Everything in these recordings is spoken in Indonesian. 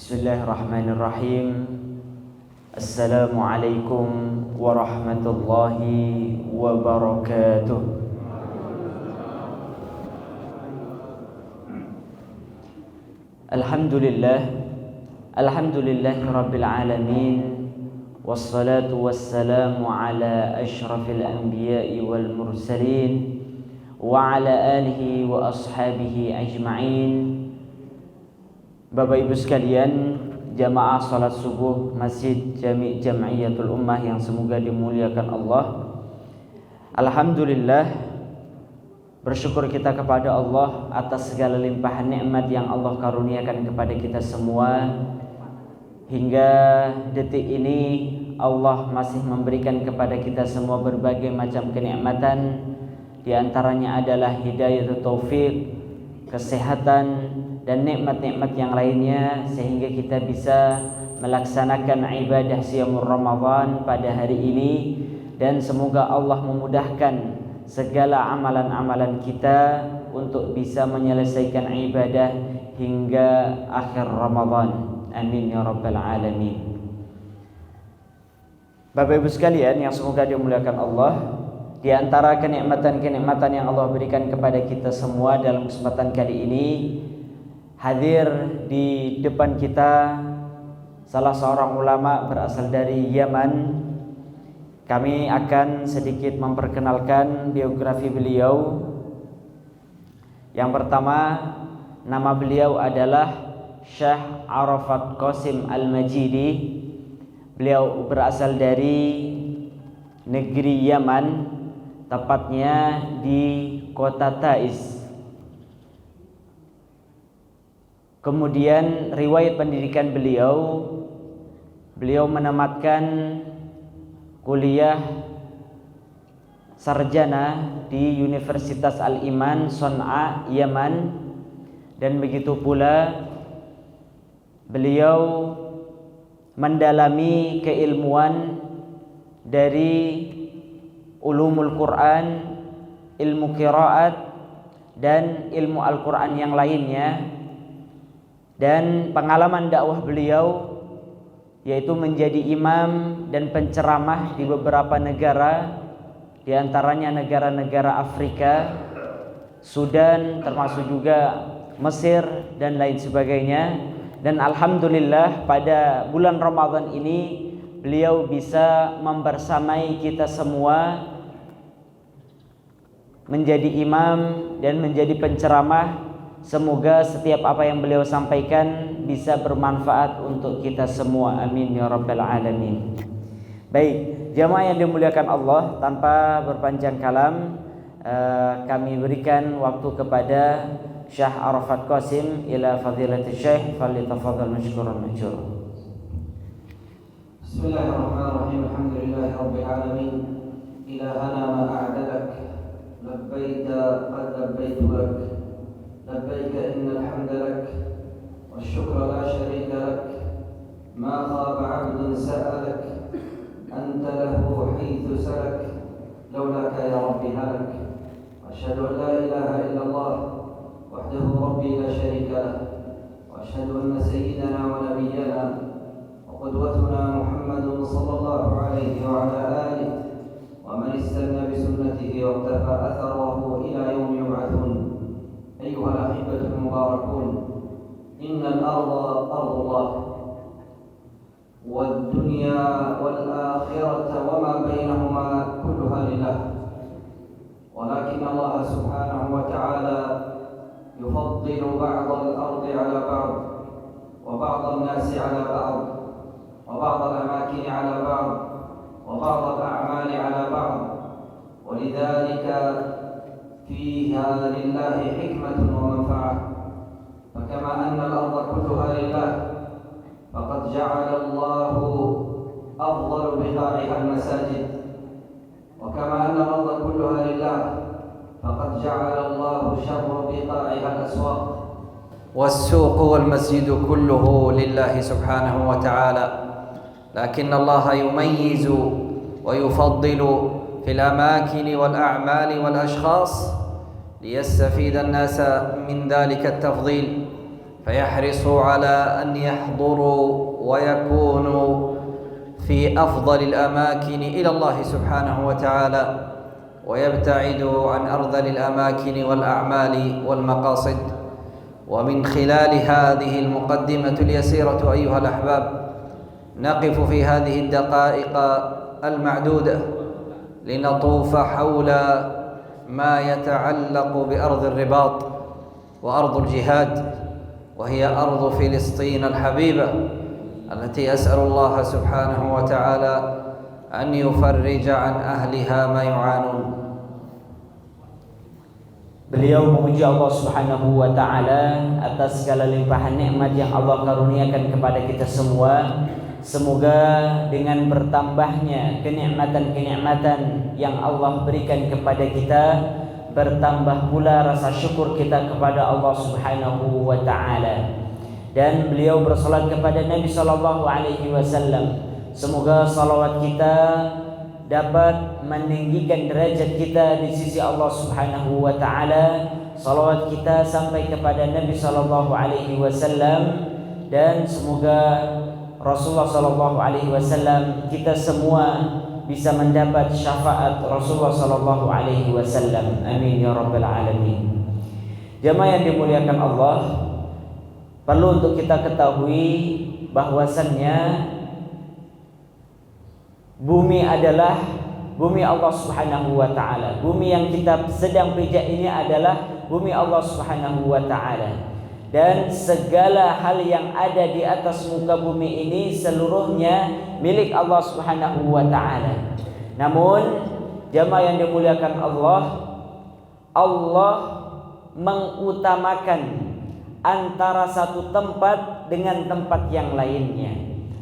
Bismillahirrahmanirrahim. Assalamualaikum warahmatullahi wabarakatuh. Alhamdulillahi rabbil alamin. Wassalatu wassalamu ala asyrafil anbiya'i wal mursalin wa ala alihi wa ashabihi ajma'in. Bapak Ibu sekalian, jamaah salat subuh Masjid Jami' Jam'iyatul Ummah yang semoga dimuliakan Allah. Alhamdulillah, bersyukur kita kepada Allah atas segala limpahan nikmat yang Allah karuniakan kepada kita semua. Hingga detik ini Allah masih memberikan kepada kita semua berbagai macam kenikmatan. Di antaranya adalah hidayah taufik, kesehatan, dan nikmat-nikmat yang lainnya, sehingga kita bisa melaksanakan ibadah Siyamul Ramadan pada hari ini. Dan semoga Allah memudahkan segala amalan-amalan kita untuk bisa menyelesaikan ibadah hingga akhir Ramadan. Amin ya rabbal alamin. Bapak Ibu sekalian yang semoga dimuliakan Allah, di antara kenikmatan-kenikmatan yang Allah berikan kepada kita semua dalam kesempatan kali ini, hadir di depan kita salah seorang ulama berasal dari Yaman. Kami akan sedikit memperkenalkan biografi beliau. Yang pertama, nama beliau adalah Syekh Arafat Qasim Al-Majidi. Beliau berasal dari negeri Yaman, tepatnya di kota Taiz. Kemudian riwayat pendidikan beliau menamatkan kuliah sarjana di Universitas Al-Iman Son'a, Yaman. Dan begitu pula beliau mendalami keilmuan dari ulumul Quran, ilmu qiraat, dan ilmu Al-Quran yang lainnya. Dan pengalaman dakwah beliau yaitu menjadi imam dan penceramah di beberapa negara, di antaranya negara-negara Afrika, Sudan, termasuk juga Mesir dan lain sebagainya. Dan alhamdulillah pada bulan Ramadan ini beliau bisa membersamai kita semua menjadi imam dan menjadi penceramah. Semoga setiap apa yang beliau sampaikan bisa bermanfaat untuk kita semua. Amin ya rabbal alamin. Baik, jamaah yang dimuliakan Allah, tanpa berpanjang kalam, kami berikan waktu kepada Syekh Arafat Qasim ila fadilati Syekh, falyatafaddal mashkuran ma'jura. Bismillahirrahmanirrahim. Alhamdulillahi rabbil alamin. Ilahana ma a'dadak, labbaika qad labbaitu lak. لبيك إن الحمد لك والشكر لا شريك لك ما خاب عبد سألك أنت له حيث سلك لولاك يا ربي هلك وأشهد أن لا إله إلا الله وحده ربي لا شريك له وأشهد أن سيدنا ونبينا وقدوتنا محمد صلى الله عليه وعلى آله ومن استنى بسنته واقتفى أثره إلى يوم يبعثون. أيها الأحبة المباركون، إن الأرض أرض الله، والدنيا والآخرة وما بينهما كلها لله، ولكن الله سبحانه وتعالى يفضل بعض الأرض على بعض، وبعض الناس على بعض، وبعض الأماكن على بعض، وبعض الأعمال على بعض، ولذلك فيها لله حكمة ومنفعة. فكما أن الأرض كلها لله، فقد جعل الله أفضل بقاعها المساجد، وكما أن الأرض كلها لله، فقد جعل الله شر بقاعها الأسواق، والسوق والمسجد كله لله سبحانه وتعالى. لكن الله يميز ويفضل في الأماكن والأعمال والأشخاص ليستفيد الناس من ذلك التفضيل. فيحرصوا على أن يحضروا ويكونوا في أفضل الأماكن إلى الله سبحانه وتعالى، ويبتعدوا عن أرذل الأماكن والأعمال والمقاصد. ومن خلال هذه المقدمة اليسيرة أيها الأحباب نقف في هذه الدقائق المعدودة لنطوف حول ما يتعلق بأرض الرباط وأرض الجهاد، وهي أرض فلسطين الحبيبة التي أسأل الله سبحانه وتعالى أن يفرج عن أهلها ما يعانون. Beliau memuji Allah Subhanahu wa taala atas segala limpahan nikmat yang Allah karuniakan kepada kita semua. Semoga dengan bertambahnya kenikmatan-kenikmatan yang Allah berikan kepada kita, bertambah pula rasa syukur kita kepada Allah Subhanahu wa taala. Dan beliau bersalat kepada Nabi sallallahu alaihi wasallam. Semoga salawat kita dapat meninggikan derajat kita di sisi Allah Subhanahu wa taala. Salawat kita sampai kepada Nabi sallallahu alaihi wasallam, dan semoga Rasulullah sallallahu alaihi wasallam kita semua bisa mendapat syafaat Rasulullah sallallahu alaihi wasallam. Amin ya rabbal alamin. Jamaah yang dimuliakan Allah, perlu untuk kita ketahui bahwasannya bumi adalah bumi Allah Subhanahu wa taala. Bumi yang kita sedang pijak ini adalah bumi Allah Subhanahu wa taala. Dan segala hal yang ada di atas muka bumi ini seluruhnya milik Allah Subhanahu wa taala. Namun jamaah yang dimuliakan Allah, Allah mengutamakan antara satu tempat dengan tempat yang lainnya,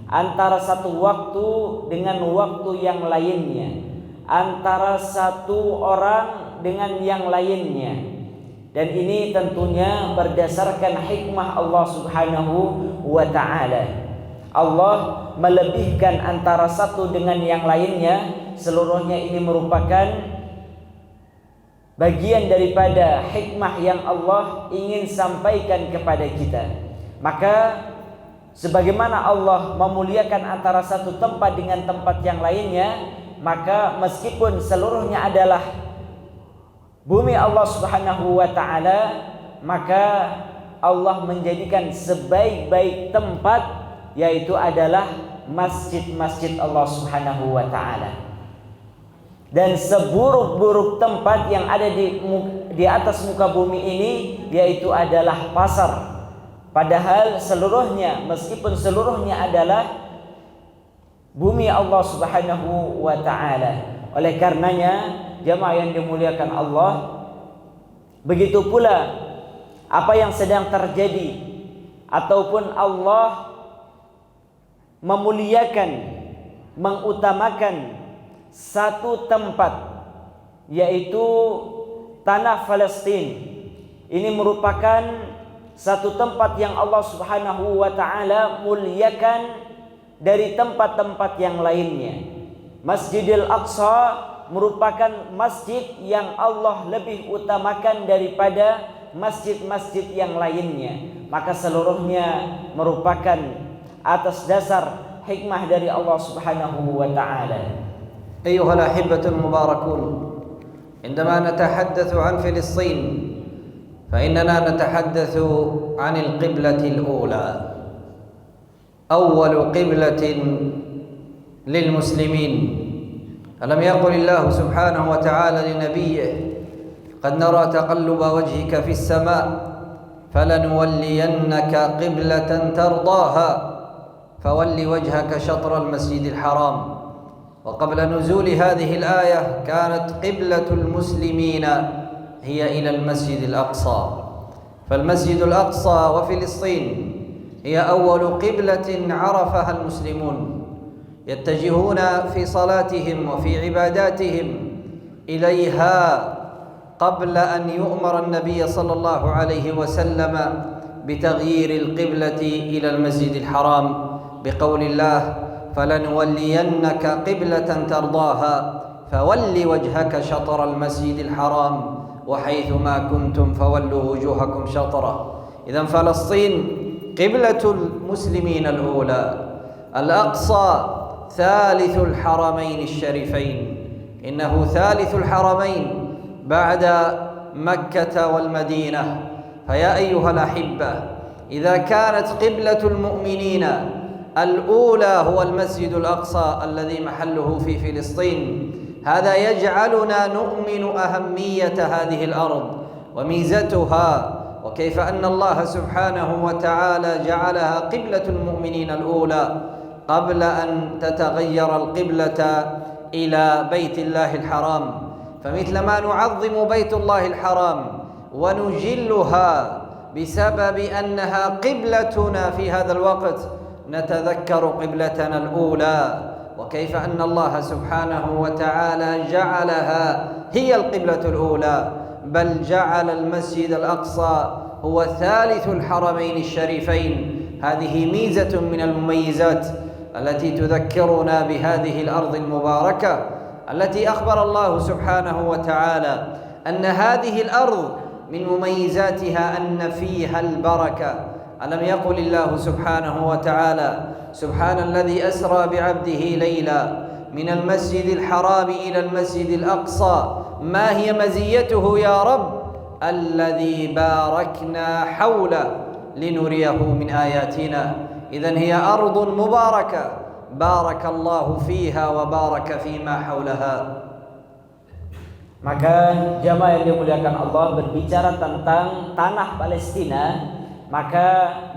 antara satu waktu dengan waktu yang lainnya, antara satu orang dengan yang lainnya. Dan ini tentunya berdasarkan hikmah Allah Subhanahu wa ta'ala. Allah melebihkan antara satu dengan yang lainnya. Seluruhnya ini merupakan bagian daripada hikmah yang Allah ingin sampaikan kepada kita. Maka sebagaimana Allah memuliakan antara satu tempat dengan tempat yang lainnya, maka meskipun seluruhnya adalah bumi Allah Subhanahu wa ta'ala, maka Allah menjadikan sebaik-baik tempat yaitu adalah masjid-masjid Allah Subhanahu wa ta'ala. Dan seburuk-buruk tempat yang ada di atas muka bumi ini yaitu adalah pasar. Padahal seluruhnya, meskipun seluruhnya adalah bumi Allah Subhanahu wa ta'ala. Oleh karenanya jamaah yang dimuliakan Allah, begitu pula apa yang sedang terjadi ataupun Allah memuliakan, mengutamakan satu tempat yaitu tanah Palestina. Ini merupakan satu tempat yang Allah Subhanahu wa ta'ala muliakan dari tempat-tempat yang lainnya. Masjidil Aqsa merupakan masjid yang Allah lebih utamakan daripada masjid-masjid yang lainnya. Maka seluruhnya merupakan atas dasar hikmah dari Allah Subhanahu wa ta'ala. أيها الأحبة المباركون، عندما نتحدث عن فلسطين فإننا نتحدث عن القبلة الأولى، أول قبلة للمسلمين. ألم يقل الله سبحانه وتعالى لنبيه: قد نرى تقلب وجهك في السماء فلنولينك قبلة ترضاها فول وجهك شطر المسجد الحرام. وقبل نزول هذه الآية كانت قبلة المسلمين هي إلى المسجد الأقصى، فالمسجد الأقصى وفلسطين هي أول قبلة عرفها المسلمون، يتجهون في صلاتهم وفي عباداتهم إليها قبل أن يؤمر النبي صلى الله عليه وسلم بتغيير القبلة إلى المسجد الحرام بقول الله: فلنولينك قبلة ترضاها فول وجهك شطر المسجد الحرام وحيثما كنتم فولوا وجوهكم شطره. إذن فلسطين قبلة المسلمين الأولى، الأقصى ثالث الحرمين الشريفين، إنه ثالث الحرمين بعد مكة والمدينة. فيا أيها الأحبة، إذا كانت قبلة المؤمنين الأولى هو المسجد الأقصى الذي محله في فلسطين، هذا يجعلنا نؤمن أهمية هذه الأرض وميزتها، وكيف أن الله سبحانه وتعالى جعلها قبلة المؤمنين الأولى قبل أن تتغير القبلة إلى بيت الله الحرام. فمثل ما نعظم بيت الله الحرام ونجلها بسبب أنها قبلتنا في هذا الوقت، نتذكر قبلتنا الأولى، وكيف أن الله سبحانه وتعالى جعلها هي القبلة الأولى، بل جعل المسجد الأقصى هو ثالث الحرمين الشريفين. هذه ميزة من المميزات التي تذكرنا بهذه الأرض المباركة التي أخبر الله سبحانه وتعالى أن هذه الأرض من مميزاتها أن فيها البركة. ألم يقل الله سبحانه وتعالى: سبحان الذي أسرى بعبده ليلا من المسجد الحرام إلى المسجد الأقصى، ما هي مزيته يا رب؟ الذي باركنا حوله لنريه من آياتنا. إذن هي أرض مباركة بارك الله فيها وبارك فيما حولها. Maka jamaah yang dimuliakan Allah, berbicara tentang tanah Palestina, maka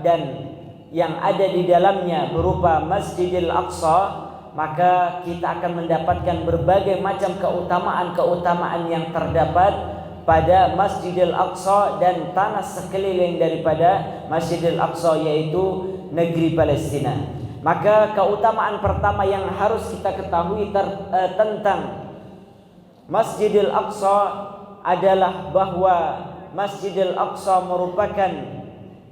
dan yang ada di dalamnya berupa Masjidil Aqsa, maka kita akan mendapatkan berbagai macam keutamaan-keutamaan yang terdapat pada Masjidil Aqsa dan tanah sekeliling daripada Masjidil Aqsa, yaitu negeri Palestina. Maka keutamaan pertama yang harus kita ketahui tentang Masjidil Aqsa adalah bahwa Masjidil Aqsa merupakan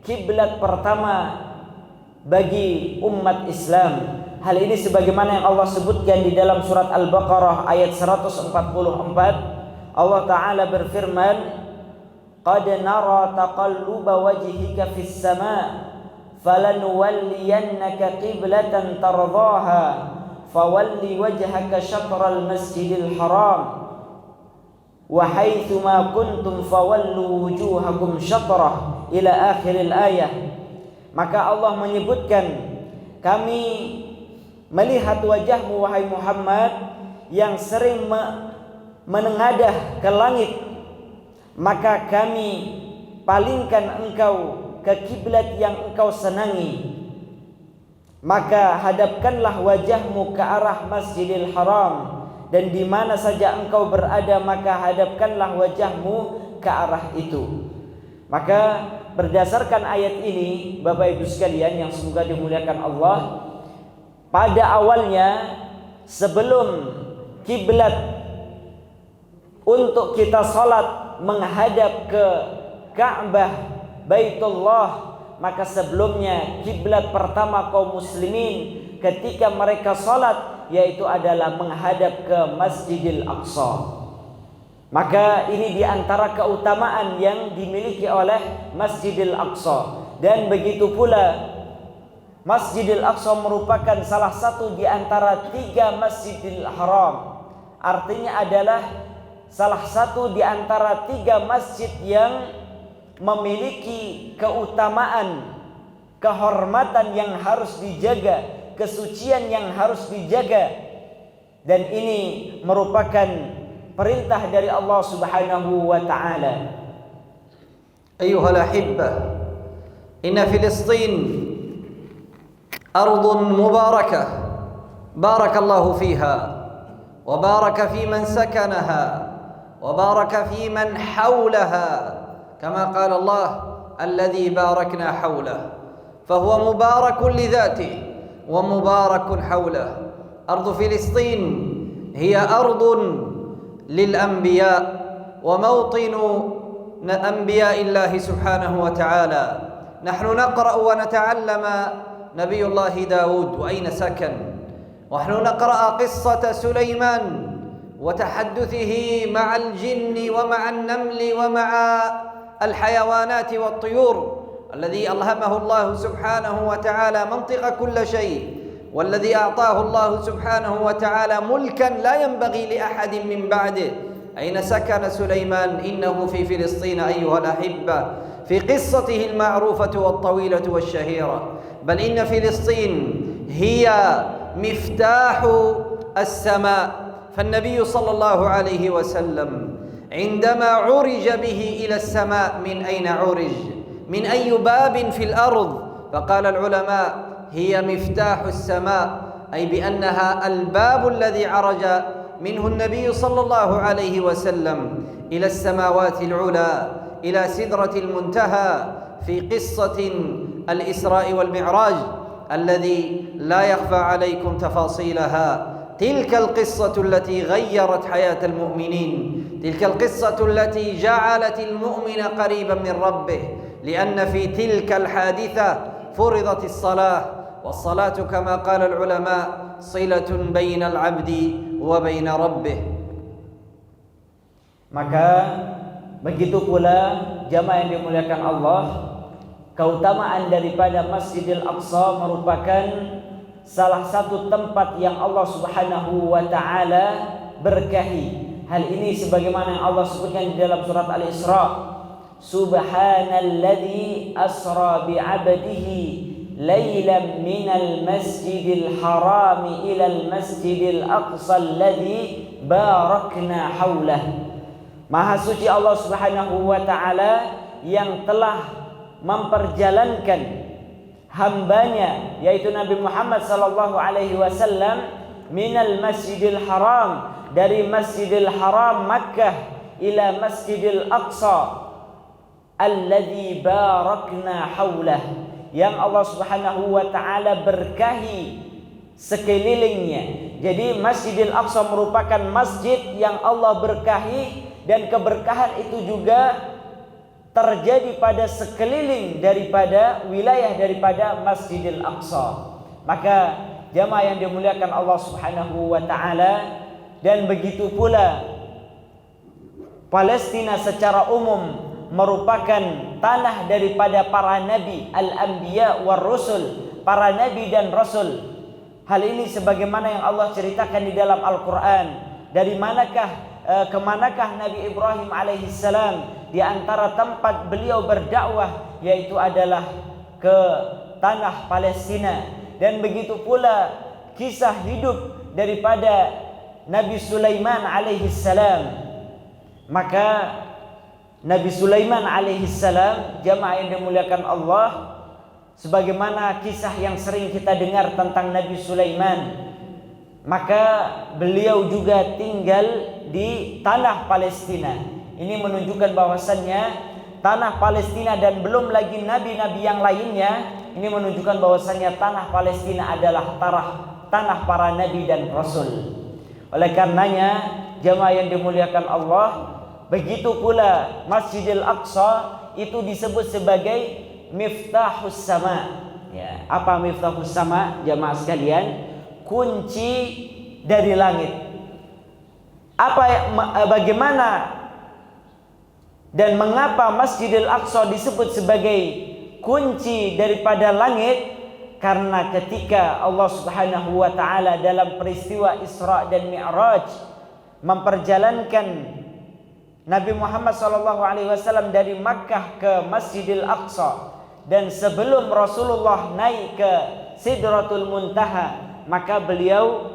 kiblat pertama bagi umat Islam. Hal ini sebagaimana yang Allah sebutkan di dalam surat Al-Baqarah ayat 144. Allah Ta'ala berfirman, "Qad nara taqalluba wajhika fis sama' falanuwalliyannaka qiblatan tardaha fawalli wajhaka syatral masjidil haram wa haitsu ma kuntum fawallu wujuhakum syatrah," ila akhiril ayah. Maka Allah menyebutkan, kami melihat wajahmu wahai Muhammad yang sering menengadah ke langit, maka kami palingkan engkau ke kiblat yang engkau senangi. Maka hadapkanlah wajahmu ke arah Masjidil Haram, dan di mana saja engkau berada maka hadapkanlah wajahmu ke arah itu. Maka berdasarkan ayat ini, Bapak Ibu sekalian yang semoga dimuliakan Allah, pada awalnya sebelum kiblat untuk kita salat menghadap ke Ka'bah Baitullah, maka sebelumnya kiblat pertama kaum muslimin ketika mereka salat yaitu adalah menghadap ke Masjidil Aqsa. Maka ini diantara keutamaan yang dimiliki oleh Masjidil Aqsa. Dan begitu pula Masjidil Aqsa merupakan salah satu di antara 3 Masjidil Haram. Artinya adalah salah satu di antara 3 masjid yang memiliki keutamaan, kehormatan yang harus dijaga, kesucian yang harus dijaga. Dan ini merupakan perintah dari Allah Subhanahu wa ta'ala. Ayyuhal ahibbah, inna Filistin ardun mubarakah barakallahu fiha wa baraka fi man sakanaha wa baraka fi man hawlaha kama qala Allah alladhi barakna hawlah fahuwa mubarakun lidhatihi wa mubarakun hawlah. Ardu Filistin hiya ardun للأنبياء وموطن أنبياء الله سبحانه وتعالى. نحن نقرأ ونتعلم نبي الله داود وأين سكن، ونحن نقرأ قصة سليمان وتحدثه مع الجن ومع النمل ومع الحيوانات والطيور، الذي ألهمه الله سبحانه وتعالى منطق كل شيء، والذي أعطاه الله سبحانه وتعالى ملكا لا ينبغي لأحد من بعده. أين سكن سليمان؟ إنه في فلسطين أيها الأحبة، في قصته المعروفة والطويلة والشهيرة. بل إن فلسطين هي مفتاح السماء. فالنبي صلى الله عليه وسلم عندما عرج به إلى السماء، من أين عرج؟ من أي باب في الأرض؟ فقال العلماء هي مفتاح السماء، أي بأنها الباب الذي عرج منه النبي صلى الله عليه وسلم إلى السماوات العلى، إلى سدرة المنتهى، في قصة الإسراء والمعراج الذي لا يخفى عليكم تفاصيلها. تلك القصة التي غيرت حياة المؤمنين، تلك القصة التي جعلت المؤمن قريبا من ربه، لأن في تلك الحادثة فرضت الصلاة، والصلاة كما قال العلماء صلة بين العبد وبين ربه. Maka begitu pula jamaah yang dimuliakan Allah, keutamaan daripada Masjidil Aqsa merupakan salah satu tempat yang Allah Subhanahu wa taala berkahi. Hal ini sebagaimana yang Allah sebutkan di dalam surat Al-Isra, Subhanalladzi asra bi'abdihi lailan minal masjidil harami ilal masjidil aqsa alladzi barakna haulah. Maha suci Allah Subhanahu wa taala yang telah memperjalankan hambanya, yaitu Nabi Muhammad sallallahu alaihi wasallam, minal masjidil haram, dari Masjidil Haram Makkah ila Masjidil Aqsa alladzi barakna haulah, yang Allah Subhanahu wa taala berkahi sekelilingnya. Jadi Masjidil Aqsa merupakan masjid yang Allah berkahi, dan keberkahan itu juga terjadi pada sekeliling daripada wilayah daripada Masjidil Aqsa. Maka jamaah yang dimuliakan Allah Subhanahu wa taala, dan begitu pula Palestina secara umum merupakan tanah daripada para nabi, al-anbiya war rusul, para nabi dan rasul. Hal ini sebagaimana yang Allah ceritakan di dalam Al-Qur'an. Dari manakah kemanakah Nabi Ibrahim alaihissalam? Di antara tempat beliau berdakwah yaitu adalah ke tanah Palestina. Dan begitu pula kisah hidup daripada Nabi Sulaiman alaihissalam. Maka Nabi Sulaiman alaihissalam, jamaah yang dimuliakan Allah, sebagaimana kisah yang sering kita dengar tentang Nabi Sulaiman, maka beliau juga tinggal di tanah Palestina. Ini menunjukkan bahwasannya tanah Palestina, dan belum lagi nabi-nabi yang lainnya, ini menunjukkan bahwasannya tanah Palestina adalah tanah para nabi dan rasul. Oleh karenanya jamaah yang dimuliakan Allah, begitu pula Masjidil Aqsa itu disebut sebagai Miftahus Sama. Ya, apa Miftahus Sama jamaah sekalian? Kunci dari langit. Bagaimana dan mengapa Masjidil Aqsa disebut sebagai kunci daripada langit? Karena ketika Allah Subhanahu wa taala dalam peristiwa Isra dan Mi'raj memperjalankan Nabi Muhammad sallallahu alaihi wasallam dari Makkah ke Masjidil Aqsa, dan sebelum Rasulullah naik ke Sidratul Muntaha, maka beliau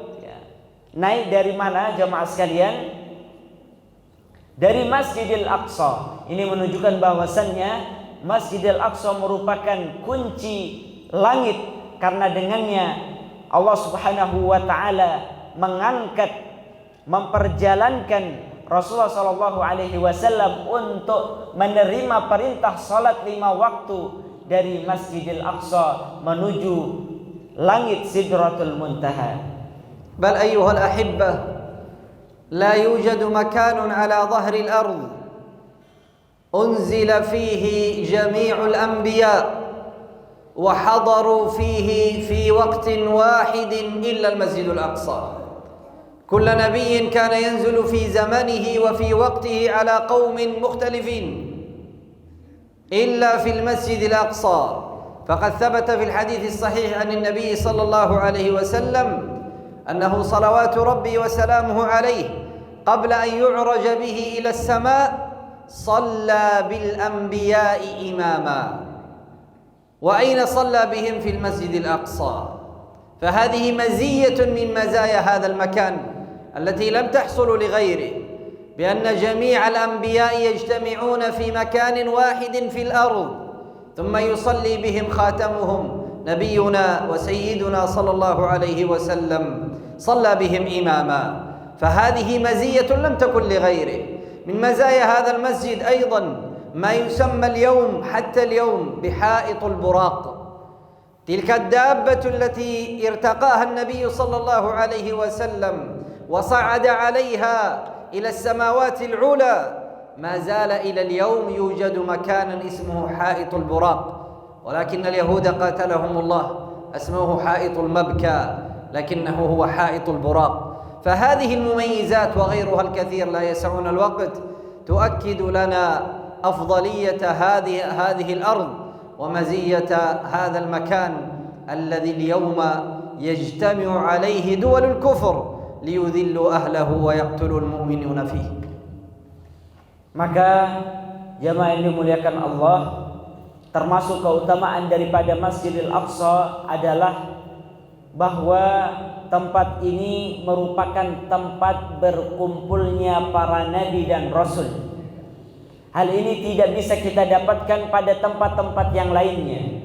naik dari mana jamaah sekalian? Dari Masjidil Aqsa. Ini menunjukkan bahwasannya Masjidil Aqsa merupakan kunci langit, karena dengannya Allah Subhanahu wa taala mengangkat, memperjalankan Rasulullah sallallahu alaihi wasallam untuk menerima perintah salat 5 waktu dari Masjidil Aqsa menuju langit Sidratul Muntaha. Bal ayyuhal ahibbah, la yujadu makanun ala dhahri al-ard unzila fihi jami'ul anbiya wa hadaru fihi fi waqtin wahidin illa al-Masjidul Aqsa. كل نبي كان ينزل في زمنه وفي وقته على قوم مختلفين. إلا في المسجد الأقصى، فقد ثبت في الحديث الصحيح عن النبي صلى الله عليه وسلم أنه صلوات ربي وسلامه عليه قبل أن يعرج به إلى السماء صلى بالأنبياء إماما. وأين صلى بهم؟ في المسجد الأقصى. فهذه مزية من مزايا هذا المكان التي لم تحصل لغيره، بأن جميع الأنبياء يجتمعون في مكان واحد في الأرض، ثم يصلي بهم خاتمهم نبينا وسيدنا صلى الله عليه وسلم، صلى بهم إماما. فهذه مزية لم تكن لغيره. من مزايا هذا المسجد أيضا ما يسمى اليوم حتى اليوم بحائط البراق، تلك الدابة التي ارتقاها النبي صلى الله عليه وسلم وصعد عليها إلى السماوات العلى، ما زال إلى اليوم يوجد مكان اسمه حائط البراق، ولكن اليهود قاتلهم الله اسمه حائط المبكى، لكنه هو حائط البراق. فهذه المميزات وغيرها الكثير لا يسعنا الوقت تؤكد لنا أفضلية هذه الأرض ومزية هذا المكان الذي اليوم يجتمع عليه دول الكفر liyudhillu ahlahu wa yaqtulul mu'minuna fihi. Maka jamaah yang dimuliakan Allah, termasuk keutamaan daripada Masjidil Aqsa adalah bahwa tempat ini merupakan tempat berkumpulnya para nabi dan rasul. Hal ini tidak bisa kita dapatkan pada tempat-tempat yang lainnya.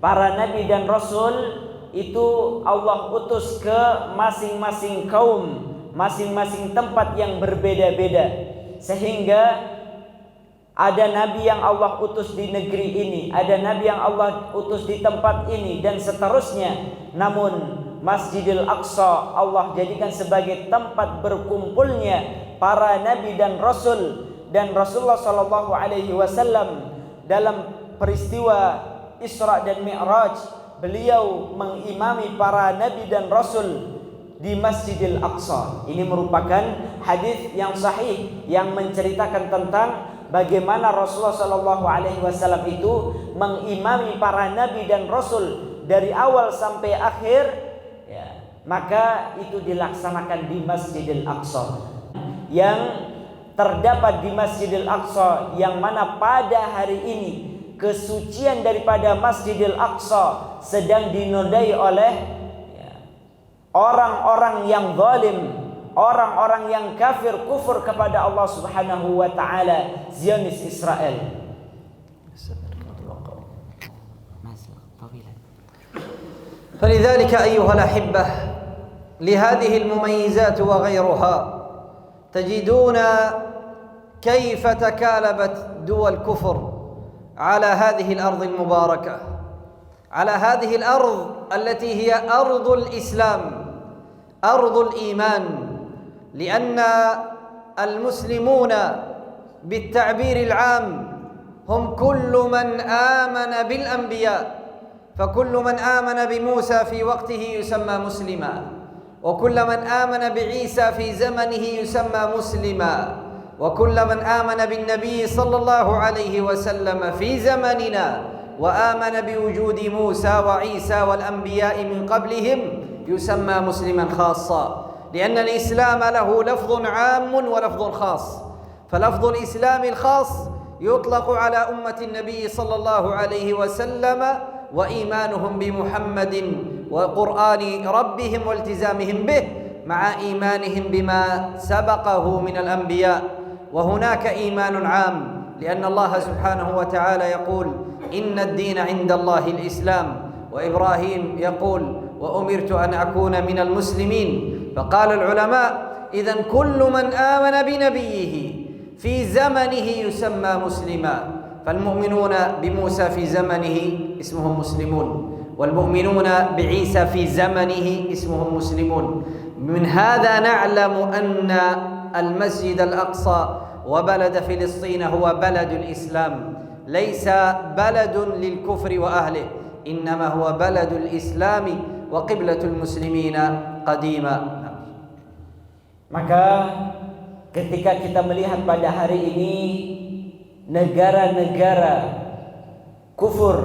Para nabi dan rasul itu Allah utus ke masing-masing kaum, masing-masing tempat yang berbeda-beda, sehingga ada nabi yang Allah utus di negeri ini, ada nabi yang Allah utus di tempat ini, dan seterusnya. Namun Masjidil Aqsa Allah jadikan sebagai tempat berkumpulnya para nabi dan rasul. Dan Rasulullah Shallallahu Alaihi Wasallam dalam peristiwa Isra dan Mi'raj, beliau mengimami para nabi dan rasul di Masjidil Aqsa. Ini merupakan hadis yang sahih yang menceritakan tentang bagaimana Rasulullah Shallallahu Alaihi Wasallam itu mengimami para nabi dan rasul dari awal sampai akhir, ya, maka itu dilaksanakan di Masjidil Aqsa. Yang terdapat di Masjidil Aqsa, yang mana pada hari ini kesucian daripada Masjidil Aqsa sedang dinodai oleh orang-orang yang zalim, orang-orang yang kafir, kufur kepada Allah Subhanahu wa taala, Zionis Israel. فلذلك أيها الأحبة لهذه المميزات وغيرها تجدون كيف تكالبت دول كفر على هذه الأرض المباركة، على هذه الأرض التي هي أرض الإسلام، أرض الإيمان، لأن المسلمون بالتعبير العام هم كل من آمن بالأنبياء، فكل من آمن بموسى في وقته يسمى مسلما، وكل من آمن بعيسى في زمنه يسمى مسلما، وكل من آمن بالنبي صلى الله عليه وسلم في زمننا وآمن بوجود موسى وعيسى والأنبياء من قبلهم يسمى مسلما خاصا، لأن الإسلام له لفظ عام ولفظ خاص. فلفظ الإسلام الخاص يطلق على أمة النبي صلى الله عليه وسلم وإيمانهم بمحمد وقرآن ربهم والتزامهم به مع إيمانهم بما سبقه من الأنبياء. وهناك إيمان عام، لأن الله سبحانه وتعالى يقول إن الدين عند الله الإسلام، وإبراهيم يقول وأمرت أن أكون من المسلمين. فقال العلماء إذن كل من آمن بنبيه في زمنه يسمى مسلما، فالمؤمنون بموسى في زمنه اسمهم مسلمون، والمؤمنون بعيسى في زمنه اسمهم مسلمون. من هذا نعلم أن المسجد الأقصى وبلد فلسطين هو بلد الإسلام، ليس بلد للكفر وأهله، إنما هو بلد الإسلام وقبلة المسلمين قديما. Maka ketika kita melihat pada hari ini negara-negara kufur,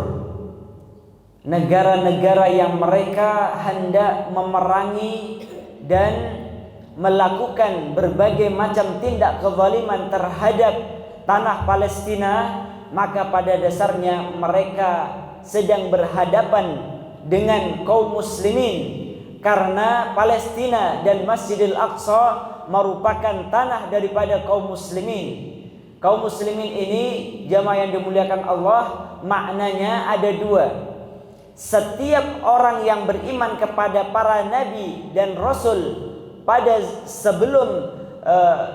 negara-negara yang mereka hendak memerangi dan melakukan berbagai macam tindak kezaliman terhadap tanah Palestina, maka pada dasarnya mereka sedang berhadapan dengan kaum muslimin, karena Palestina dan Masjidil Aqsa merupakan tanah daripada kaum muslimin. Kaum muslimin ini, jamaah yang dimuliakan Allah, maknanya ada dua. Setiap orang yang beriman kepada para nabi dan rasul pada sebelum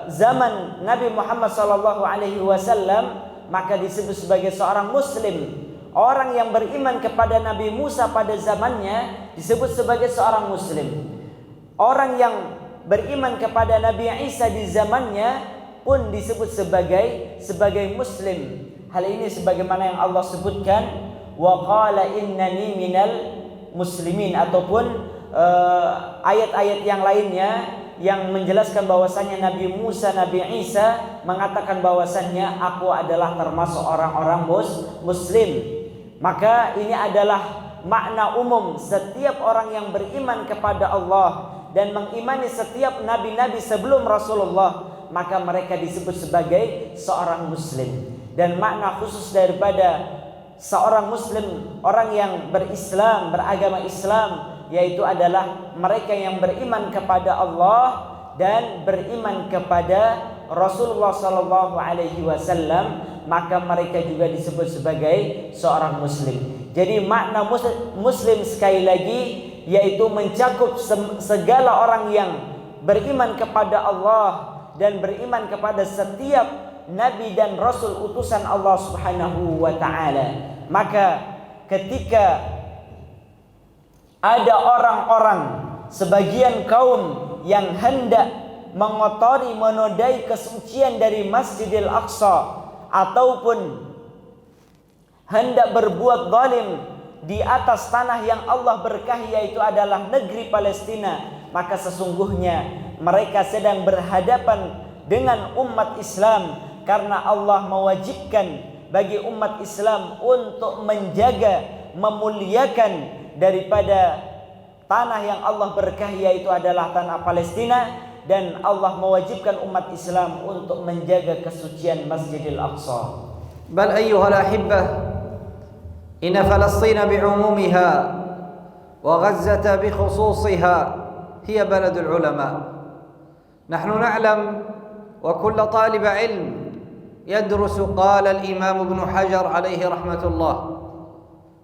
zaman Nabi Muhammad SAW, maka disebut sebagai seorang muslim. Orang yang beriman kepada Nabi Musa pada zamannya disebut sebagai seorang muslim. Orang yang beriman kepada Nabi Isa di zamannya pun disebut sebagai muslim. Hal ini sebagaimana yang Allah sebutkan, wa qala innani minal muslimin, ataupun ayat-ayat yang lainnya yang menjelaskan bahwasannya Nabi Musa, Nabi Isa mengatakan bahwasannya aku adalah termasuk orang-orang muslim. Maka ini adalah makna umum setiap orang yang beriman kepada Allah dan mengimani setiap nabi-nabi sebelum Rasulullah, maka mereka disebut sebagai seorang muslim. Dan makna khusus daripada seorang muslim, orang yang berislam, beragama Islam, yaitu adalah mereka yang beriman kepada Allah dan beriman kepada Rasulullah SAW, maka mereka juga disebut sebagai seorang muslim. Jadi makna muslim sekali lagi yaitu mencakup segala orang yang beriman kepada Allah dan beriman kepada setiap nabi dan rasul utusan Allah Subhanahu wa taala. Maka ketika ada orang-orang, sebagian kaum yang hendak mengotori, menodai kesucian dari Masjidil Aqsa, ataupun hendak berbuat zalim di atas tanah yang Allah berkahi, yaitu adalah negeri Palestina, maka sesungguhnya mereka sedang berhadapan dengan umat Islam, karena Allah mewajibkan bagi umat Islam untuk menjaga, memuliakan daripada tanah yang Allah berkahi, yaitu adalah tanah Palestina. Dan Allah mewajibkan umat Islam untuk menjaga kesucian Masjidil Aqsa. Bal ayyuhal ahibbah, inna Falastin bi'umumiha wa Gazzah bikhususiha hiya baladul ulama. Nahnu na'lam wa kull talib ilm يدرس قال الإمام ابن حجر عليه رحمة الله،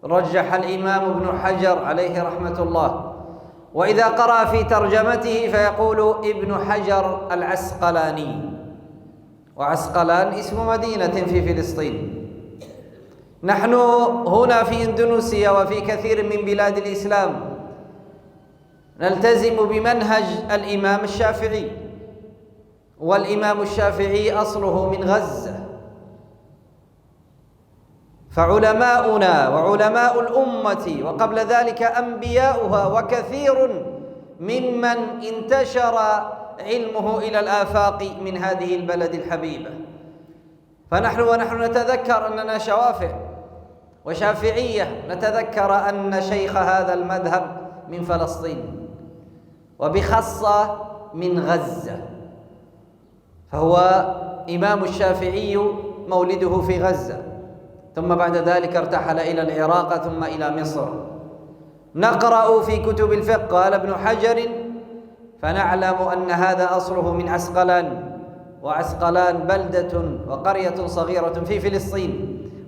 رجح الإمام ابن حجر عليه رحمة الله، وإذا قرأ في ترجمته فيقول ابن حجر العسقلاني، وعسقلان اسم مدينة في فلسطين. نحن هنا في إندونيسيا وفي كثير من بلاد الإسلام نلتزم بمنهج الإمام الشافعي، والإمام الشافعي أصله من غزة، فعلماؤنا وعلماء الأمة وقبل ذلك أنبياؤها وكثير ممن انتشر علمه إلى الآفاق من هذه البلد الحبيبة. ونحن نتذكر أننا شوافع وشافعية، نتذكر أن شيخ هذا المذهب من فلسطين وبخاصة من غزة، فهو إمام الشافعي مولده في غزة، ثم بعد ذلك ارتحل إلى العراق ثم إلى مصر. نقرأ في كتب الفقه قال ابن حجر فنعلم أن هذا أصله من عسقلان، وعسقلان بلدة وقرية صغيرة في فلسطين،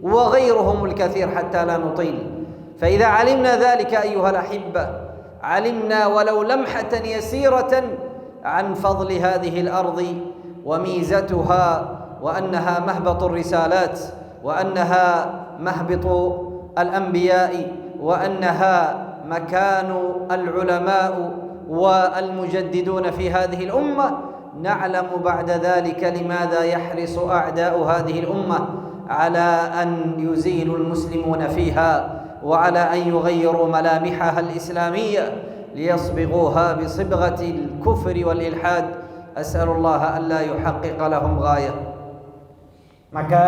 وغيرهم الكثير حتى لا نطيل. فإذا علمنا ذلك أيها الأحبة، علمنا ولو لمحة يسيرة عن فضل هذه الأرض وميزتها، وأنها مهبط الرسالات، وأنها مهبط الأنبياء، وأنها مكان العلماء والمجددون في هذه الأمة، نعلم بعد ذلك لماذا يحرص أعداء هذه الأمة على أن يزيلوا المسلمون فيها، وعلى أن يغيروا ملامحها الإسلامية ليصبغوها بصبغة الكفر والإلحاد. أسأل الله ألا يحقق لهم غاية. Maka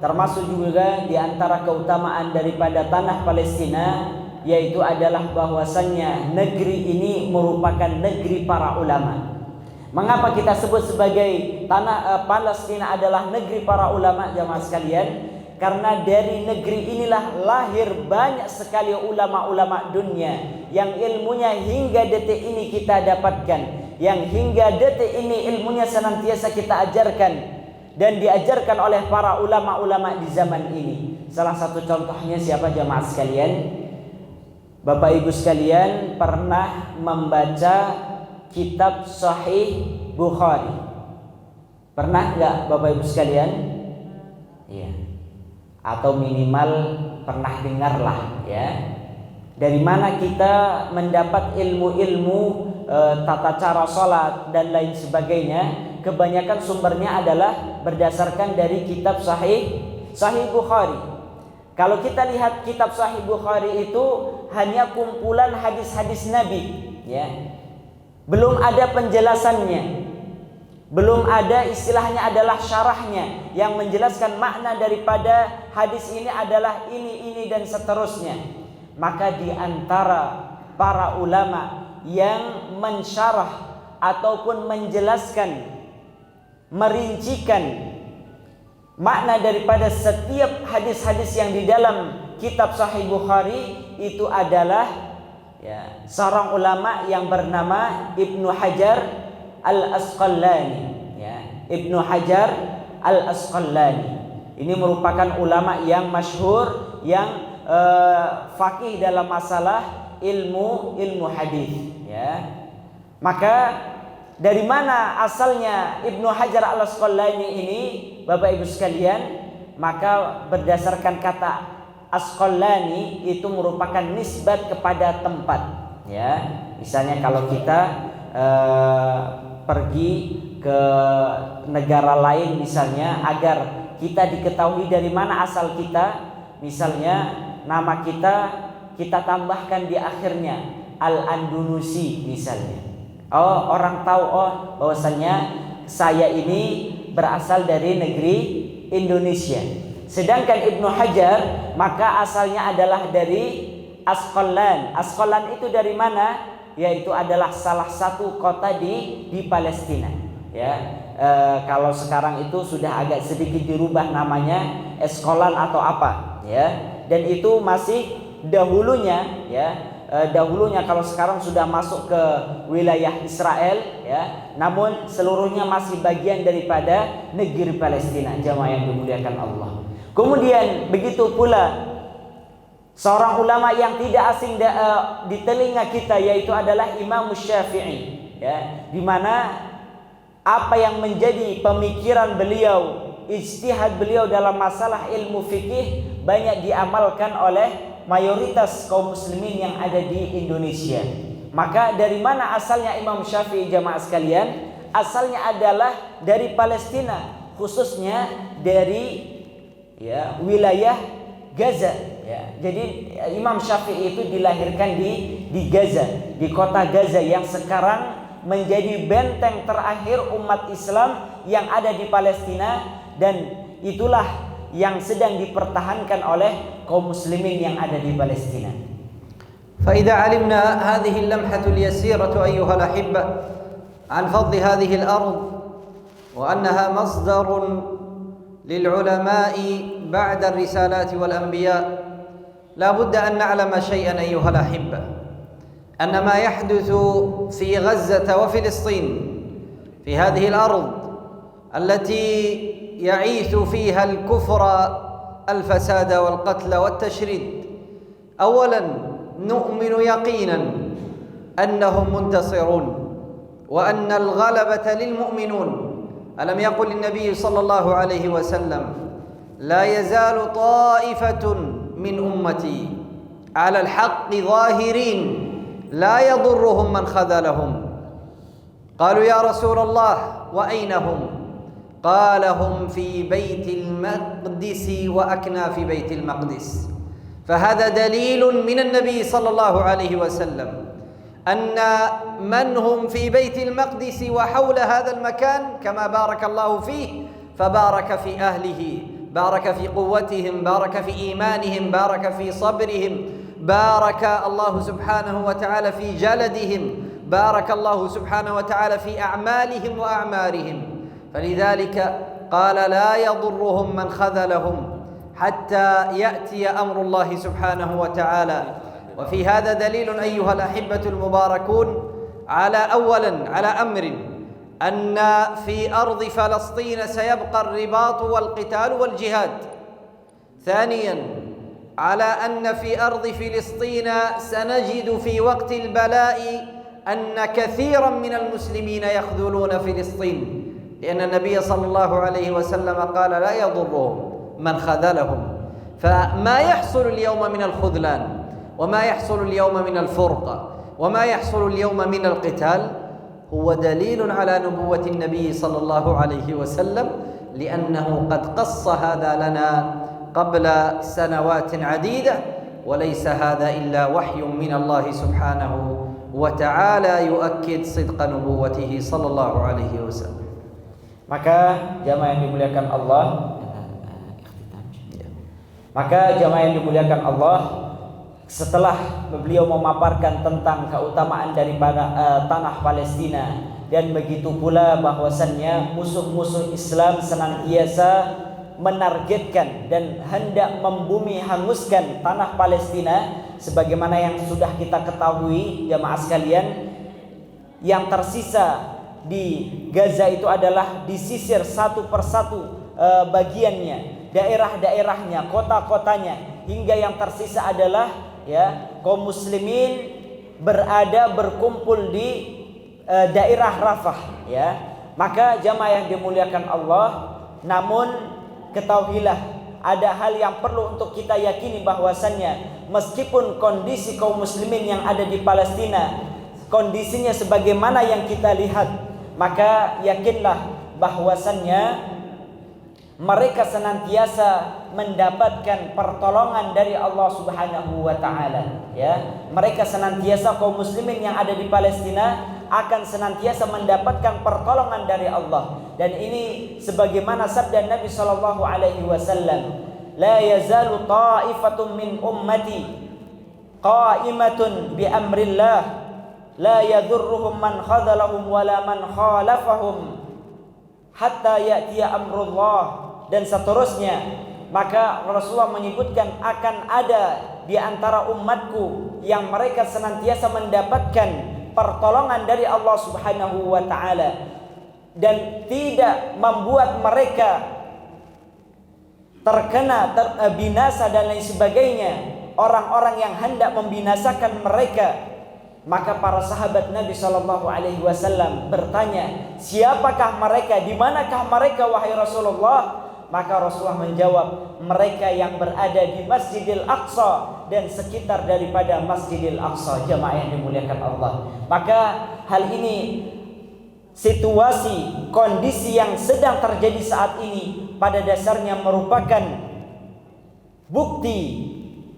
termasuk juga di antara keutamaan daripada tanah Palestina, yaitu adalah bahwasannya negeri ini merupakan negeri para ulama. Mengapa kita sebut sebagai tanah Palestina adalah negeri para ulama, jamaah sekalian? Karena dari negeri inilah lahir banyak sekali ulama-ulama dunia yang ilmunya hingga detik ini kita dapatkan, yang hingga detik ini ilmunya senantiasa kita ajarkan dan diajarkan oleh para ulama-ulama di zaman ini. Salah satu contohnya siapa, jamaah sekalian? Bapak Ibu sekalian pernah membaca kitab Sahih Bukhari? Pernah nggak Bapak Ibu sekalian? Iya. Atau minimal pernah dengarlah ya. Dari mana kita mendapat ilmu-ilmu tata cara sholat dan lain sebagainya? Kebanyakan sumbernya adalah berdasarkan dari kitab Sahih Bukhari. Kalau kita lihat kitab Sahih Bukhari itu hanya kumpulan hadis-hadis Nabi, ya. Belum ada penjelasannya. Belum ada istilahnya adalah syarahnya yang menjelaskan makna daripada hadis ini adalah ini dan seterusnya. Maka di antara para ulama yang mensyarah ataupun menjelaskan, merincikan makna daripada setiap hadis-hadis yang di dalam kitab Sahih Bukhari itu adalah ya, seorang ulama yang bernama Ibnu Hajar Al-Asqalani, ya, Ibnu Hajar Al-Asqalani. Ini merupakan ulama yang masyhur, yang faqih dalam masalah ilmu hadis, ya. Maka dari mana asalnya Ibnu Hajar Al-Asqalani ini, Bapak Ibu sekalian? Maka berdasarkan kata Asqalani itu merupakan nisbat kepada tempat, ya. Misalnya kalau kita pergi ke negara lain misalnya, agar kita diketahui dari mana asal kita, misalnya nama kita tambahkan di akhirnya Al-Andalusi misalnya. Oh, orang tahu bahwasanya saya ini berasal dari negeri Indonesia. Sedangkan Ibnu Hajar maka asalnya adalah dari Asqalan. Asqalan itu dari mana? Yaitu adalah salah satu kota di Palestina. Ya, kalau sekarang itu sudah agak sedikit dirubah namanya, Escolan atau apa, ya. Dan itu masih dahulunya, ya. Dahulunya kalau sekarang sudah masuk ke wilayah Israel, ya. Namun seluruhnya masih bagian daripada negeri Palestina, jamaah yang dimuliakan Allah. Kemudian begitu pula seorang ulama yang tidak asing di telinga kita, yaitu adalah Imam Syafi'i, ya, di mana apa yang menjadi pemikiran beliau, ijtihad beliau dalam masalah ilmu fikih banyak diamalkan oleh mayoritas kaum muslimin yang ada di Indonesia. Maka dari mana asalnya Imam Syafi'i, jamaah sekalian? Asalnya adalah dari Palestina, khususnya dari ya, wilayah Gaza, ya. Jadi Imam Syafi'i itu dilahirkan di Gaza, di kota Gaza yang sekarang menjadi benteng terakhir umat Islam yang ada di Palestina, dan itulah yang sedang dipertahankan oleh kaum muslimin yang ada di Palestina. فإذا علمنا هذه اللمحة اليسيرة أيها الأحبة عن فضل هذه الأرض وأنها مصدر للعلماء بعد الرسالات والأنبياء، لا بد أن نعلم شيئا أيها الأحبة، أن ما يحدث في غزة وفلسطين، في هذه الأرض التي يعيث فيها الكفر الفساد والقتل والتشريد، أولا نؤمن يقينا أنهم منتصرون وأن الغلبة للمؤمنون. ألم يقل النبي صلى الله عليه وسلم: لا يزال طائفة من أمتي على الحق ظاهرين لا يضرهم من خذلهم. قالوا: يا رسول الله وأين هم؟ قال: هم في بيت المقدس وأكناف بيت المقدس. فهذا دليل من النبي صلى الله عليه وسلم أن من هم في بيت المقدس وحول هذا المكان كما بارك الله فيه فبارك في أهله، بارك في قوتهم، بارك في إيمانهم، بارك في صبرهم، بارك الله سبحانه وتعالى في جلدهم، بارك الله سبحانه وتعالى في أعمالهم وأعمارهم. فلذلك قال لا يضرهم من خذلهم حتى يأتي أمر الله سبحانه وتعالى. وفي هذا دليل أيها الأحبة المباركون على أمر أن في أرض فلسطين سيبقى الرباط والقتال والجهاد. ثانيا على أن في أرض فلسطين سنجد في وقت البلاء أن كثيرا من المسلمين يخذلون فلسطين، لأن النبي صلى الله عليه وسلم قال لا يضرهم من خذلهم. فما يحصل اليوم من الخذلان، وما يحصل اليوم من الفرقة، وما يحصل اليوم من القتال هو دليل على نبوة النبي صلى الله عليه وسلم، لأنه قد قص هذا لنا قبل سنوات عديدة، وليس هذا إلا وحي من الله سبحانه وتعالى يؤكد صدق نبوته صلى الله عليه وسلم. Maka jamaah yang dimuliakan Allah, setelah beliau memaparkan tentang keutamaan daripada tanah Palestina, dan begitu pula bahwasannya musuh-musuh Islam senantiasa menargetkan dan hendak membumi hanguskan tanah Palestina, sebagaimana yang sudah kita ketahui jamaah sekalian, yang tersisa di Gaza itu adalah disisir satu persatu bagiannya, daerah-daerahnya, kota-kotanya, hingga yang tersisa adalah kaum muslimin berkumpul di daerah Rafah, Maka jamaah yang dimuliakan Allah, namun ketahuilah ada hal yang perlu untuk kita yakini, bahwasannya meskipun kondisi kaum muslimin yang ada di Palestina kondisinya sebagaimana yang kita lihat, maka yakinlah bahwasannya mereka senantiasa mendapatkan pertolongan dari Allah Subhanahu wa taala, Mereka senantiasa, kaum muslimin yang ada di Palestina akan senantiasa mendapatkan pertolongan dari Allah. Dan ini sebagaimana sabda Nabi sallallahu alaihi wasallam, la yazalu ta'ifatun min ummati qa'imatun bi amrillah la yadhurruhum man khadhalahum wala man khalafahum hatta ya'tiya amrullah, dan seterusnya. Maka Rasulullah menyebutkan akan ada di antara umatku yang mereka senantiasa mendapatkan pertolongan dari Allah Subhanahu wa taala dan tidak membuat mereka terkena binasa dan lain sebagainya, orang-orang yang hendak membinasakan mereka. Maka para sahabat Nabi sallallahu alaihi wasallam bertanya, siapakah mereka? Di manakah mereka wahai Rasulullah? Maka Rasulullah menjawab, mereka yang berada di Masjidil Aqsa dan sekitar daripada Masjidil Aqsa. Jamaah yang dimuliakan Allah, maka hal ini, situasi, kondisi yang sedang terjadi saat ini pada dasarnya merupakan bukti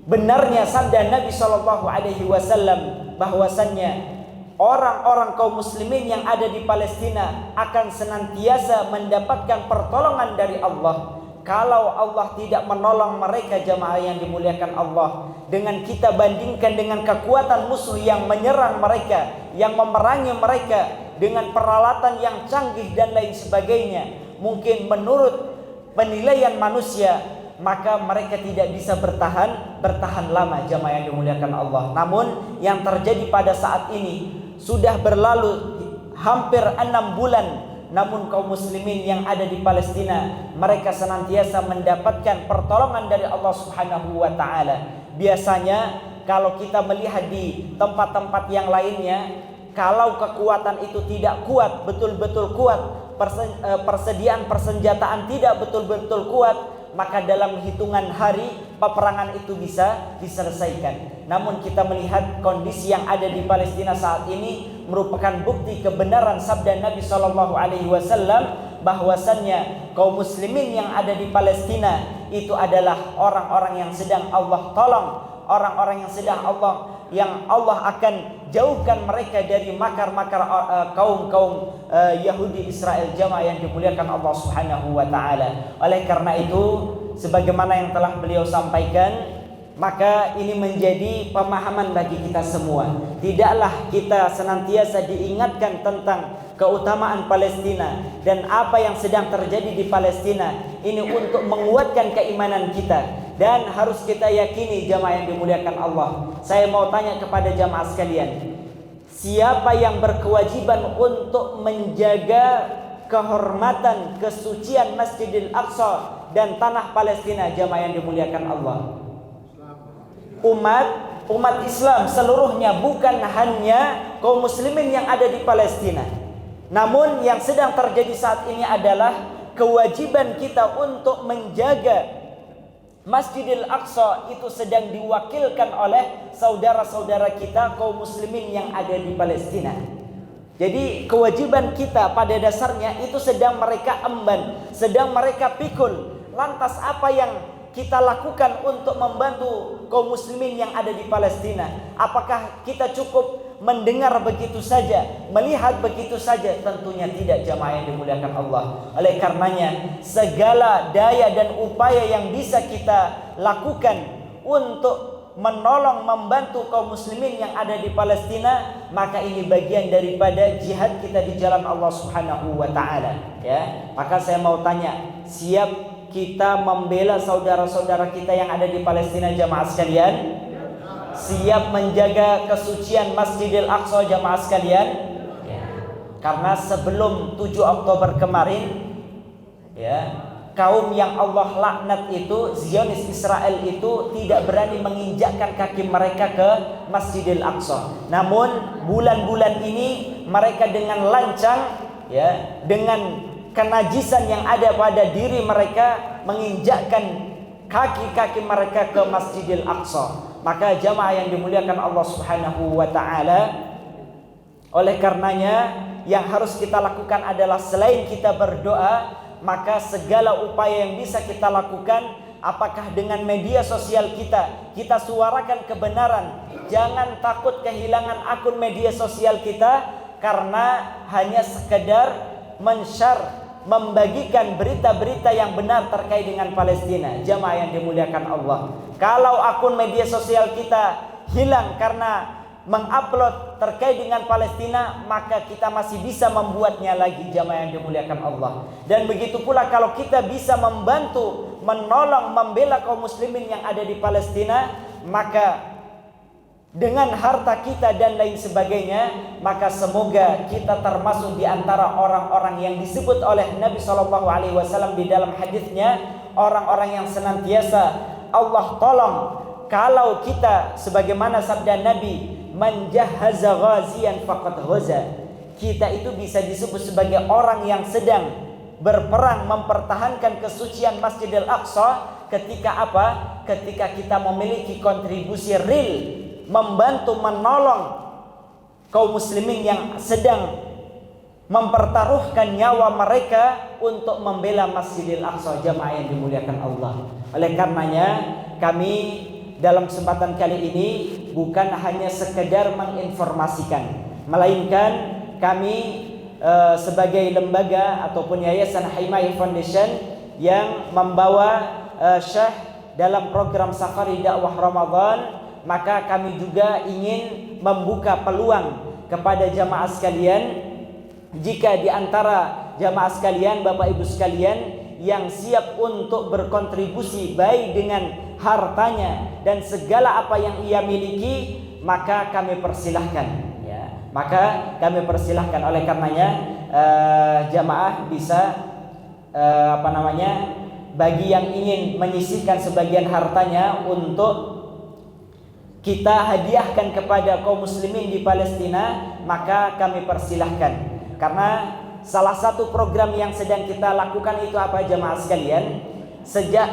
benarnya sabda Nabi sallallahu alaihi wasallam, bahwasannya orang-orang kaum muslimin yang ada di Palestina akan senantiasa mendapatkan pertolongan dari Allah. Kalau Allah tidak menolong mereka, jamaah yang dimuliakan Allah, dengan kita bandingkan dengan kekuatan musuh yang menyerang mereka, yang memerangi mereka dengan peralatan yang canggih dan lain sebagainya, mungkin menurut penilaian manusia, maka mereka tidak bisa bertahan lama, jamaah yang dimuliakan Allah. Namun yang terjadi pada saat ini, sudah berlalu hampir 6 bulan, namun kaum muslimin yang ada di Palestina, mereka senantiasa mendapatkan pertolongan dari Allah Subhanahu wa taala. Biasanya kalau kita melihat di tempat-tempat yang lainnya, kalau kekuatan itu tidak kuat, betul-betul kuat, persediaan persenjataan tidak betul-betul kuat, maka dalam hitungan hari peperangan itu bisa diselesaikan. Namun kita melihat kondisi yang ada di Palestina saat ini merupakan bukti kebenaran sabda Nabi sallallahu alaihi wasallam, bahwasannya kaum muslimin yang ada di Palestina itu adalah orang-orang yang sedang Allah tolong, orang-orang yang sedang Allah akan jauhkan mereka dari makar-makar kaum-kaum Yahudi Israel. Jamaah yang dimuliakan Allah Subhanahu wa taala. Oleh karena itu, sebagaimana yang telah beliau sampaikan, maka ini menjadi pemahaman bagi kita semua. Tidaklah kita senantiasa diingatkan tentang keutamaan Palestina dan apa yang sedang terjadi di Palestina ini untuk menguatkan keimanan kita, dan harus kita yakini jamaah yang dimuliakan Allah. Saya mau tanya kepada jamaah sekalian, siapa yang berkewajiban untuk menjaga kehormatan kesucian Masjidil Aqsa dan tanah Palestina? Jamaah yang dimuliakan Allah, umat Islam seluruhnya, bukan hanya kaum muslimin yang ada di Palestina. Namun yang sedang terjadi saat ini adalah kewajiban kita untuk menjaga Masjidil Aqsa itu sedang diwakilkan oleh saudara-saudara kita kaum muslimin yang ada di Palestina. Jadi kewajiban kita pada dasarnya itu sedang mereka emban, sedang mereka pikul. Lantas apa yang kita lakukan untuk membantu kaum muslimin yang ada di Palestina? Apakah kita cukup mendengar begitu saja, melihat begitu saja? Tentunya tidak, jamaah yang dimuliakan Allah. Oleh karenanya, segala daya dan upaya yang bisa kita lakukan untuk menolong, membantu kaum muslimin yang ada di Palestina, maka ini bagian daripada jihad kita di jalan Allah Subhanahu wa taala, ya. Maka saya mau tanya, siap kita membela saudara-saudara kita yang ada di Palestina, jamaah sekalian? Siap menjaga kesucian Masjidil Aqsa, jamaah sekalian? Ya. Karena sebelum 7 Oktober kemarin, ya, kaum yang Allah laknat itu, Zionis Israel itu, tidak berani menginjakkan kaki mereka ke Masjidil Aqsa. Namun bulan-bulan ini mereka dengan lancang, ya, dengan kenajisan yang ada pada diri mereka, menginjakkan kaki-kaki mereka ke Masjidil Aqsa. Maka jamaah yang dimuliakan Allah Subhanahu wa taala, oleh karenanya yang harus kita lakukan adalah selain kita berdoa, maka segala upaya yang bisa kita lakukan, apakah dengan media sosial kita suarakan kebenaran. Jangan takut kehilangan akun media sosial kita karena hanya sekedar men-share, membagikan berita-berita yang benar terkait dengan Palestina. Jamaah yang dimuliakan Allah, kalau akun media sosial kita hilang karena mengupload terkait dengan Palestina, maka kita masih bisa membuatnya lagi, jamaah yang dimuliakan Allah. Dan begitu pula kalau kita bisa membantu, menolong, membela kaum muslimin yang ada di Palestina, maka dengan harta kita dan lain sebagainya, maka semoga kita termasuk di antara orang-orang yang disebut oleh Nabi SAW di dalam hadisnya, orang-orang yang senantiasa Allah tolong. Kalau kita, sebagaimana sabda Nabi, man jahaza ghaziyan faqad ghaza, kita itu bisa disebut sebagai orang yang sedang berperang mempertahankan kesucian Masjidil Aqsa. Ketika apa? Ketika kita memiliki kontribusi real, membantu, menolong kaum muslimin yang sedang mempertaruhkan nyawa mereka untuk membela Masjidil Aqsa, jamaah yang dimuliakan Allah. Oleh karenanya, kami dalam kesempatan kali ini bukan hanya sekedar menginformasikan, melainkan kami sebagai lembaga ataupun Yayasan Himayah Foundation yang membawa Syekh dalam program Safari Dakwah Ramadan, maka kami juga ingin membuka peluang kepada jamaah sekalian. Jika di antara jamaah sekalian, Bapak Ibu sekalian, yang siap untuk berkontribusi baik dengan hartanya dan segala apa yang ia miliki, maka kami persilahkan, ya. Maka kami persilahkan. Oleh karenanya jamaah bisa bagi yang ingin menyisihkan sebagian hartanya untuk kita hadiahkan kepada kaum muslimin di Palestina, maka kami persilahkan. Karena salah satu program yang sedang kita lakukan itu apa, jamaah sekalian? Sejak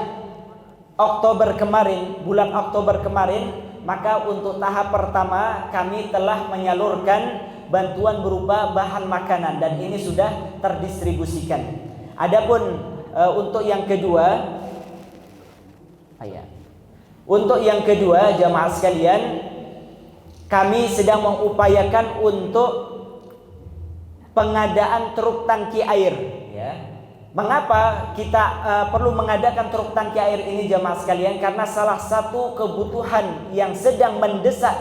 Oktober kemarin, bulan Oktober kemarin, maka untuk tahap pertama kami telah menyalurkan bantuan berupa bahan makanan dan ini sudah terdistribusikan. Adapun untuk yang kedua, jamaah sekalian, kami sedang mengupayakan untuk pengadaan truk tangki air, ya. Mengapa kita perlu mengadakan truk tangki air ini jamaah sekalian? Karena salah satu kebutuhan yang sedang mendesak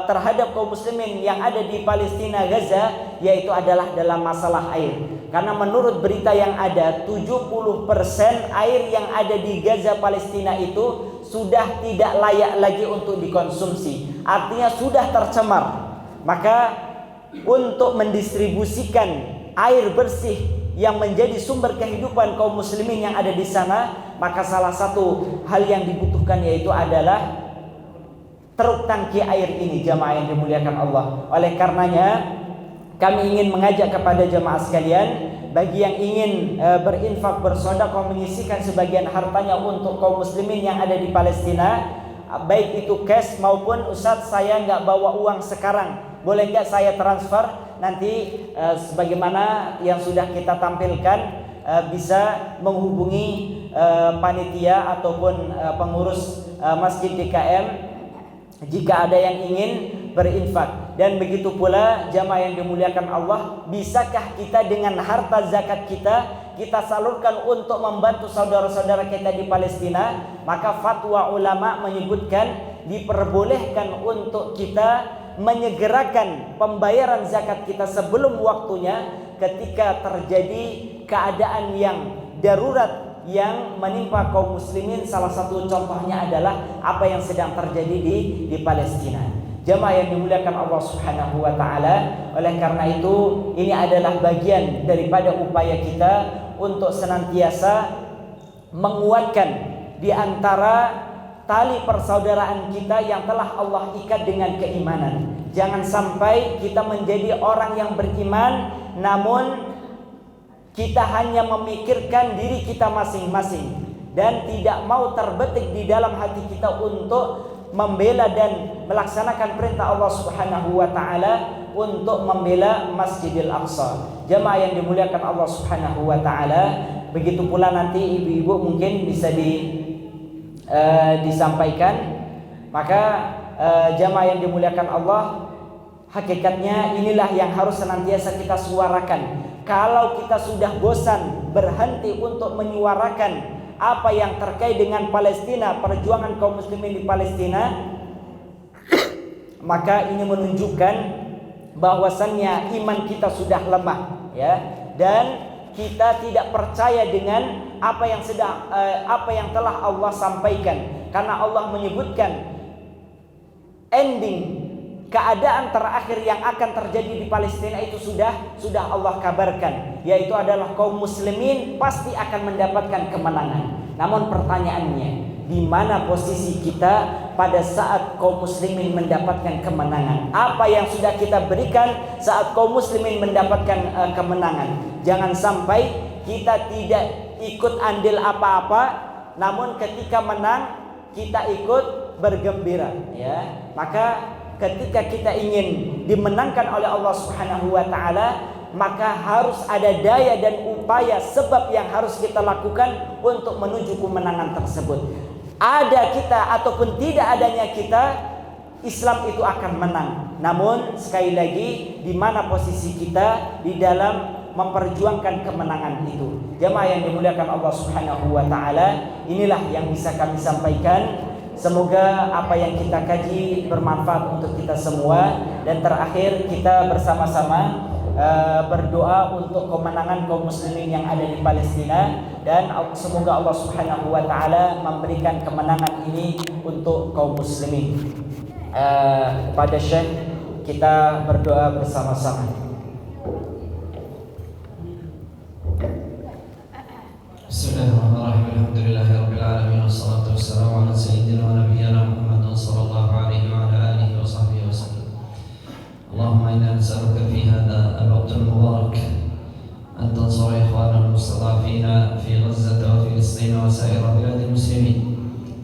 terhadap kaum muslimin yang ada di Palestina Gaza, yaitu adalah dalam masalah air. Karena menurut berita yang ada, 70% air yang ada di Gaza Palestina itu sudah tidak layak lagi untuk dikonsumsi. Artinya sudah tercemar. Maka untuk mendistribusikan air bersih yang menjadi sumber kehidupan kaum muslimin yang ada di sana, maka salah satu hal yang dibutuhkan yaitu adalah truk tangki air ini, jamaah yang dimuliakan Allah. Oleh karenanya kami ingin mengajak kepada jamaah sekalian, bagi yang ingin berinfak, bersedekah, menyisihkan sebagian hartanya untuk kaum muslimin yang ada di Palestina, baik itu cash maupun Ustadz saya nggak bawa uang sekarang, boleh nggak saya transfer? Nanti sebagaimana yang sudah kita tampilkan, bisa menghubungi panitia ataupun pengurus Masjid DKM jika ada yang ingin berinfak. Dan begitu pula jamaah yang dimuliakan Allah, bisakah kita dengan harta zakat kita salurkan untuk membantu saudara-saudara kita di Palestina? Maka fatwa ulama menyebutkan diperbolehkan untuk kita menyegerakan pembayaran zakat kita sebelum waktunya ketika terjadi keadaan yang darurat yang menimpa kaum muslimin. Salah satu contohnya adalah apa yang sedang terjadi di Palestina. Jamaah yang dimuliakan Allah Subhanahu wa taala, oleh karena itu ini adalah bagian daripada upaya kita untuk senantiasa menguatkan di antara tali persaudaraan kita yang telah Allah ikat dengan keimanan. Jangan sampai kita menjadi orang yang beriman namun kita hanya memikirkan diri kita masing-masing dan tidak mau terbetik di dalam hati kita untuk membela dan melaksanakan perintah Allah Subhanahu wa taala untuk membela Masjidil Aqsa. Jamaah yang dimuliakan Allah Subhanahu wa taala, begitu pula nanti ibu-ibu mungkin bisa disampaikan. Maka jamaah yang dimuliakan Allah, hakikatnya inilah yang harus senantiasa kita suarakan. Kalau kita sudah bosan berhenti untuk menyuarakan apa yang terkait dengan Palestina, perjuangan kaum muslimin di Palestina, maka ini menunjukkan bahwasannya iman kita sudah lemah, ya, dan kita tidak percaya dengan apa yang telah Allah sampaikan. Karena Allah menyebutkan ending keadaan terakhir yang akan terjadi di Palestina itu sudah Allah kabarkan, yaitu adalah kaum muslimin pasti akan mendapatkan kemenangan. Namun pertanyaannya, di mana posisi kita pada saat kaum muslimin mendapatkan kemenangan? Apa yang sudah kita berikan saat kaum muslimin mendapatkan kemenangan? Jangan sampai kita tidak ikut andil apa-apa, namun ketika menang kita ikut bergembira, ya. Maka ketika kita ingin dimenangkan oleh Allah Subhanahu wa taala, maka harus ada daya dan upaya sebab yang harus kita lakukan untuk menuju kemenangan tersebut. Ada kita ataupun tidak adanya kita, Islam itu akan menang. Namun sekali lagi, di mana posisi kita di dalam memperjuangkan kemenangan itu? Jamaah yang dimuliakan Allah Subhanahu wa taala, inilah yang bisa kami sampaikan. Semoga apa yang kita kaji bermanfaat untuk kita semua. Dan terakhir kita bersama-sama berdoa untuk kemenangan kaum muslimin yang ada di Palestina, dan semoga Allah Subhanahu wa taala memberikan kemenangan ini untuk kaum muslimin. Kepada Syekh kita berdoa bersama-sama. Bismillahirrahmanirrahim. Alhamdulillahirabbil alamin wassalatu wassalamu ala sayyidina wa nabiyyina Muhammad sallallahu alaihi wa ala alihi wa sahbihi wasallam. Allahumma inna nas'aluka fi hadha al-waqt al-mubarak an tansura ikhwana al-mustada'afina fi Gaza wa Filistin wa sa'ir bilad al-muslimin.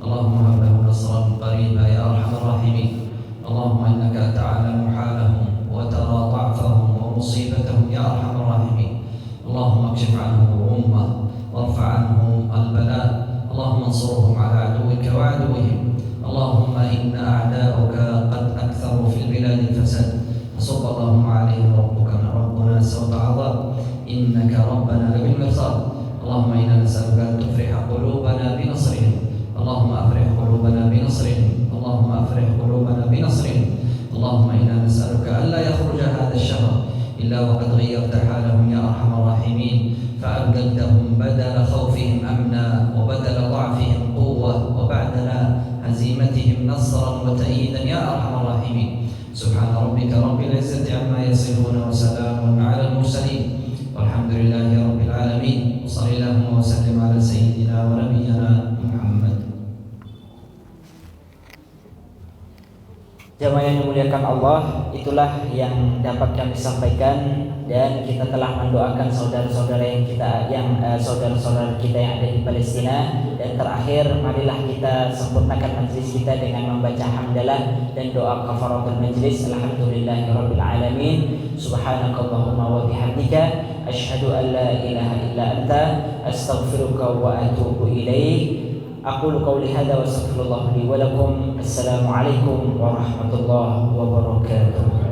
Allahumma hab lahum nasran qariba ya arhamar rahimin. Allahumma innaka ta'lamu halahum wa tara dha'fahum wa musibatahum ya arhamar rahimin. Allahumma akshif 'anhum ummah وارفع عنهم البلاء. اللهم انصرهم على عدوك وعدوهم. اللهم إن أعداؤك قد أكثروا في ونصرا وتأييدا يا أرحم الراحمين. سبحان ربك رب العزة عما يصفون وسلام على المرسلين والحمد لله رب العالمين. وصل اللهم وسلم على سيدنا ونبينا محمد. Jamaah yang dimuliakan Allah, itulah yang dapat kami sampaikan, dan kita telah mendoakan saudara-saudara saudara-saudara kita yang ada di Palestina. Dan terakhir, marilah kita sempurnakan majelis kita dengan membaca hamdalah dan doa kafaratul majlis. Alhamdulillahirabbil alamin. Subhanakallahumma wa bihamdika asyhadu an la ilaha illa anta astaghfiruka wa atubu ilaik. Aqulu qawli hadza wa astaghfirullah li wa lakum. Assalamualaikum warahmatullahi wabarakatuh.